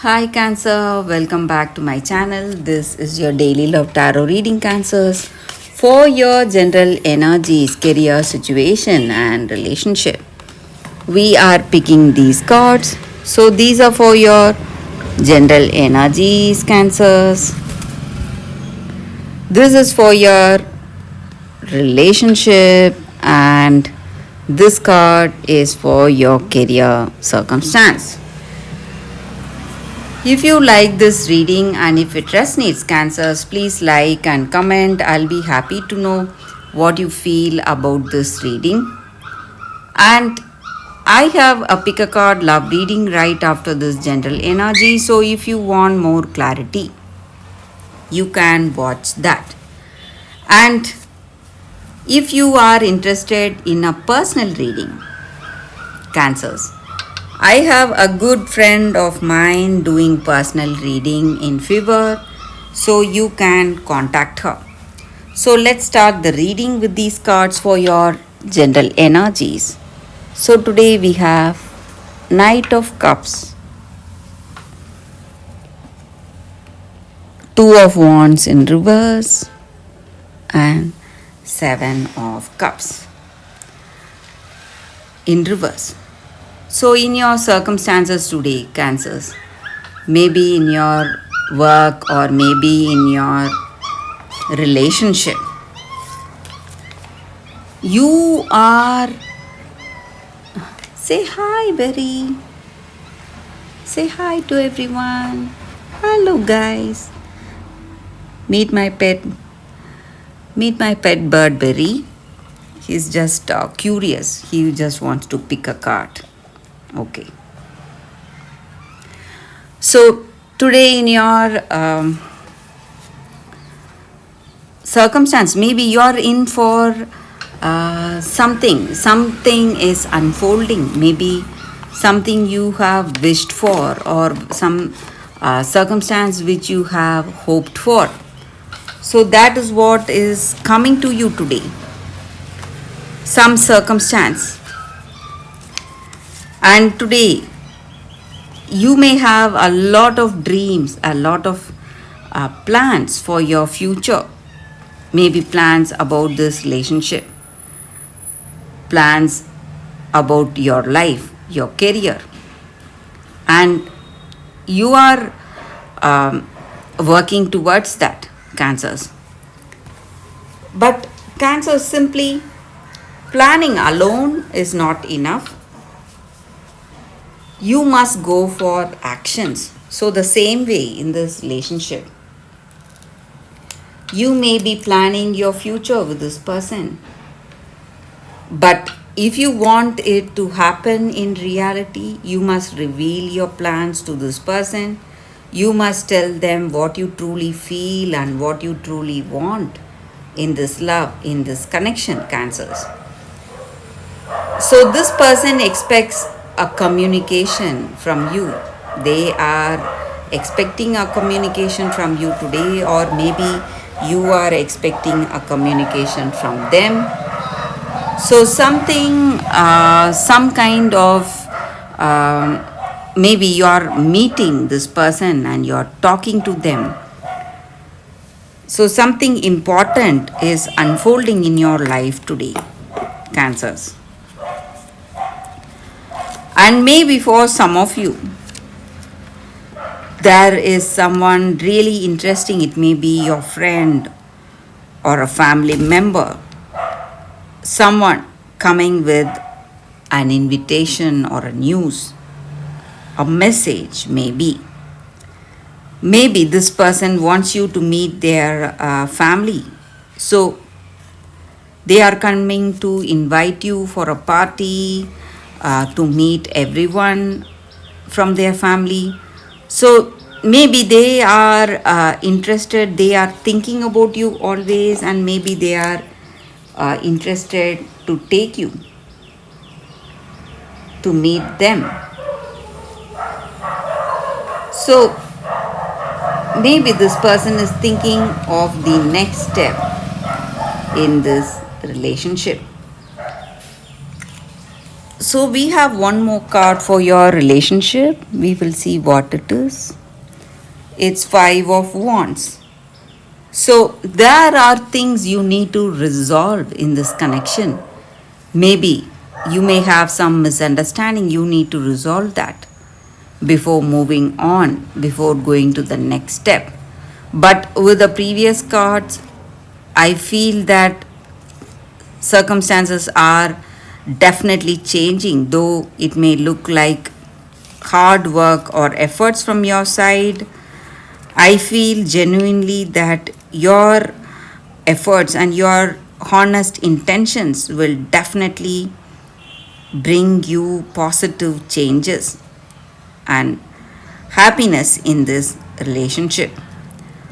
Hi Cancer, welcome back to my channel. This is your daily love tarot reading, Cancers, for your general energies, career situation and relationship. We are picking these cards. So these are for your general energies, Cancers. This is for your relationship, and this card is for your career circumstance. If you like this reading and if it resonates, Cancers, please like and comment. I'll be happy to know what you feel about this reading. And I have a pick a card love reading right after this general energy. So if you want more clarity, you can watch that. And if you are interested in a personal reading, Cancers, I have a good friend of mine doing personal reading in Fever, so you can contact her. So let's start the reading with these cards for your general energies. So today we have Knight of Cups, Two of Wands in reverse, and Seven of Cups in reverse. So, in your circumstances today, Cancers, maybe in your work or maybe in your relationship, you are. Say hi, Berry. Say hi to everyone. Hello, guys. Meet my pet. Meet my pet bird, Berry. He's just curious. He just wants to pick a card. Okay. So today in your circumstance, maybe you're in for something is unfolding, maybe something you have wished for or some circumstance which you have hoped for. So that is what is coming to you today. Some circumstance. And today, you may have a lot of dreams, a lot of plans for your future. Maybe plans about this relationship, plans about your life, your career. And you are working towards that, Cancers. But Cancer, simply planning alone is not enough. You must go for actions. So, the same way in this relationship, you may be planning your future with this person. But if you want it to happen in reality, you must reveal your plans to this person. You must tell them what you truly feel and what you truly want in this love, in this connection, Cancers. So, this person expects a communication from you. They are expecting a communication from you today, or maybe you are expecting a communication from them. So, some kind of maybe you are meeting this person and you are talking to them. So, something important is unfolding in your life today, Cancers. And maybe for some of you, there is someone really interesting. It may be your friend or a family member, someone coming with an invitation or a news, a message, maybe. Maybe this person wants you to meet their family. So they are coming to invite you for a party, to meet everyone from their family. So maybe they are interested, they are thinking about you always, and maybe they are interested to take you to meet them. So maybe this person is thinking of the next step in this relationship. So we have one more card for your relationship. We will see what it is. It's Five of Wands. So there are things you need to resolve in this connection. Maybe you may have some misunderstanding. You need to resolve that before moving on, before going to the next step. But with the previous cards, I feel that circumstances are definitely changing, though it may look like hard work or efforts from your side. I feel genuinely that your efforts and your honest intentions will definitely bring you positive changes and happiness in this relationship.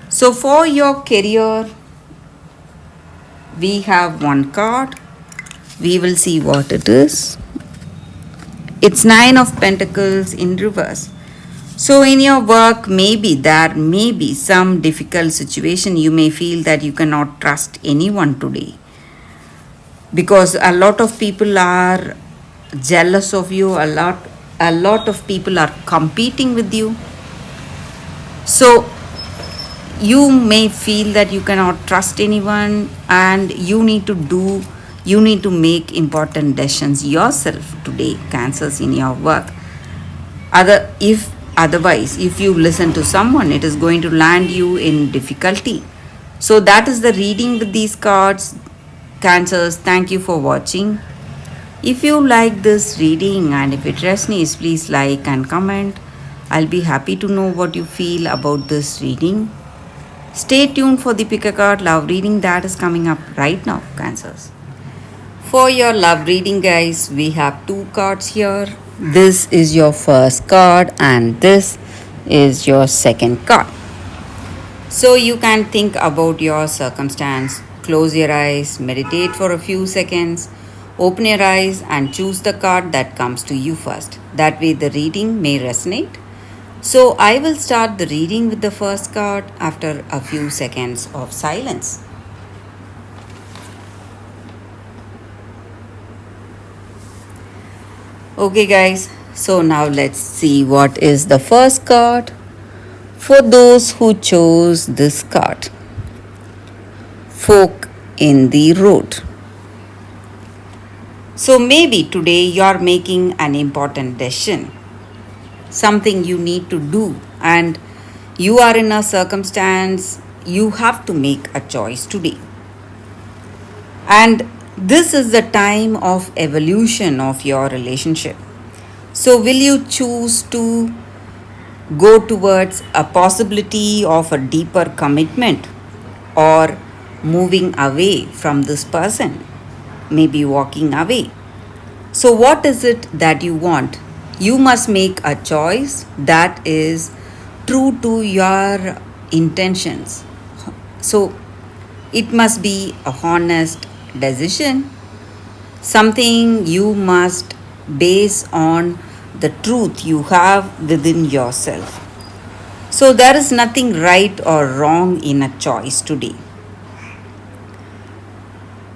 So, for your career, we have one card. We will see what it is. It's Nine of Pentacles in reverse. So, in your work, maybe there may be some difficult situation. You may feel that you cannot trust anyone today because a lot of people are jealous of you. A lot of people are competing with you. So, you may feel that you cannot trust anyone and you need to make important decisions yourself today, cancers, in your work. Otherwise, if you listen to someone, it is going to land you in difficulty. So that is the reading with these cards. Cancers, thank you for watching. If you like this reading and if it resonates, please like and comment. I'll be happy to know what you feel about this reading. Stay tuned for the pick a card love reading that is coming up right now, Cancers. For your love reading, guys, we have two cards here. This is your first card and this is your second card. So you can think about your circumstance, close your eyes, meditate for a few seconds, open your eyes and choose the card that comes to you first. That way the reading may resonate. So I will start the reading with the first card after a few seconds of silence. Okay guys, so now let's see what is the first card for those who chose this card. Fork in the road. So maybe today you're making an important decision, something you need to do, and you are in a circumstance you have to make a choice today. And this is the time of evolution of your relationship. So, will you choose to go towards a possibility of a deeper commitment or moving away from this person? Maybe walking away. So, what is it that you want? You must make a choice that is true to your intentions. So, it must be a honest decision, something you must base on the truth you have within yourself. So, there is nothing right or wrong in a choice today.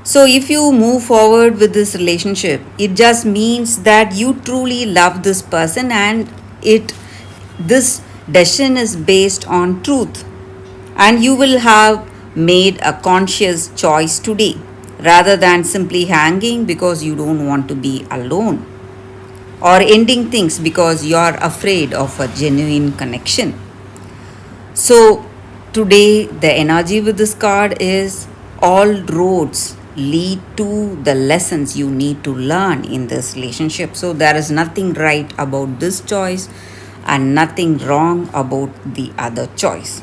So, if you move forward with this relationship, it just means that you truly love this person and this decision is based on truth, and you will have made a conscious choice today rather than simply hanging because you don't want to be alone or ending things because you're afraid of a genuine connection. So, today the energy with this card is all roads lead to the lessons you need to learn in this relationship. So, there is nothing right about this choice and nothing wrong about the other choice.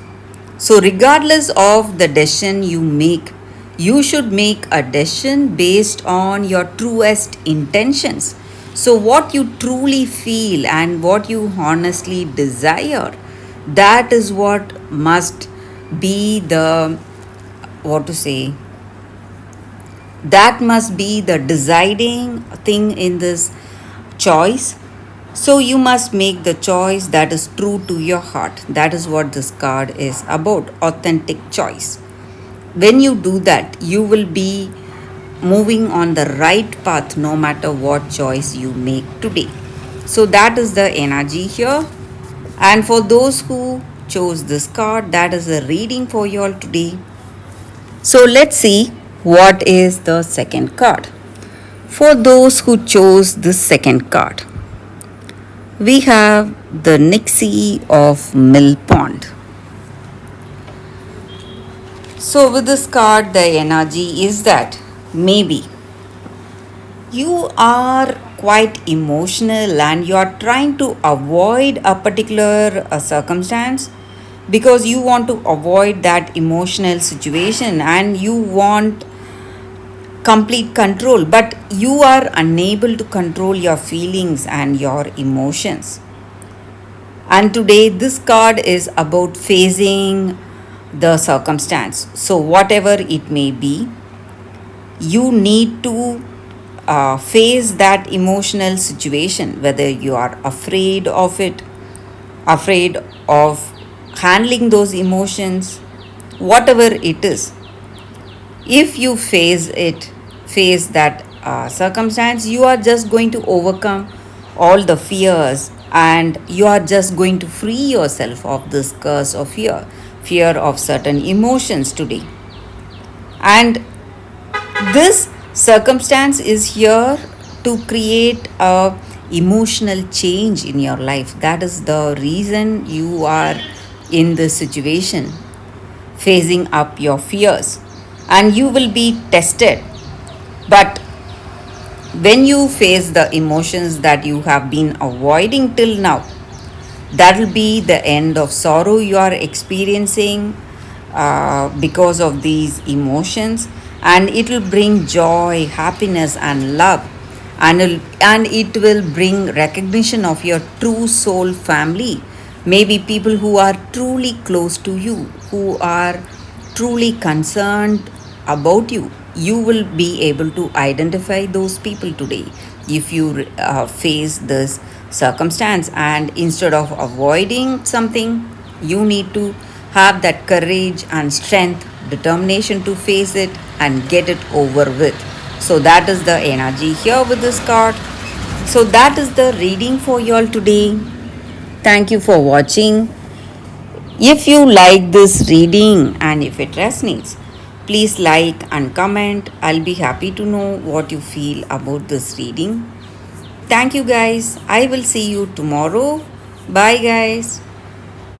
So, regardless of the decision you make, you should make a decision based on your truest intentions. So, what you truly feel and what you honestly desire, that is what must be that must be the deciding thing in this choice. So, you must make the choice that is true to your heart. That is what this card is about, authentic choice. When you do that, you will be moving on the right path no matter what choice you make today. So that is the energy here. And for those who chose this card, that is the reading for you all today. So let's see what is the second card. For those who chose this second card, we have the Nixie of Mill Pond. So, with this card, the energy is that maybe you are quite emotional and you are trying to avoid a particular circumstance because you want to avoid that emotional situation and you want complete control, but you are unable to control your feelings and your emotions. And today, this card is about facing the circumstance. So, whatever it may be, you need to face that emotional situation, whether you are afraid of it, afraid of handling those emotions, whatever it is. If you face that circumstance, you are just going to overcome all the fears and you are just going to free yourself of this curse of fear of certain emotions today. And this circumstance is here to create a emotional change in your life. That is the reason you are in this situation, facing up your fears, and you will be tested. But when you face the emotions that you have been avoiding till now, that will be the end of sorrow you are experiencing because of these emotions, and it will bring joy, happiness, and love, and it will bring recognition of your true soul family. Maybe people who are truly close to you, who are truly concerned about you. You will be able to identify those people today if you face this circumstance, and instead of avoiding something, you need to have that courage and strength, determination to face it and get it over with. So that is the energy here with this card. So that is the reading for you all today. Thank you for watching. If you like this reading and if it resonates, please like and comment. I'll be happy to know what you feel about this reading. Thank you, guys. I will see you tomorrow. Bye, guys.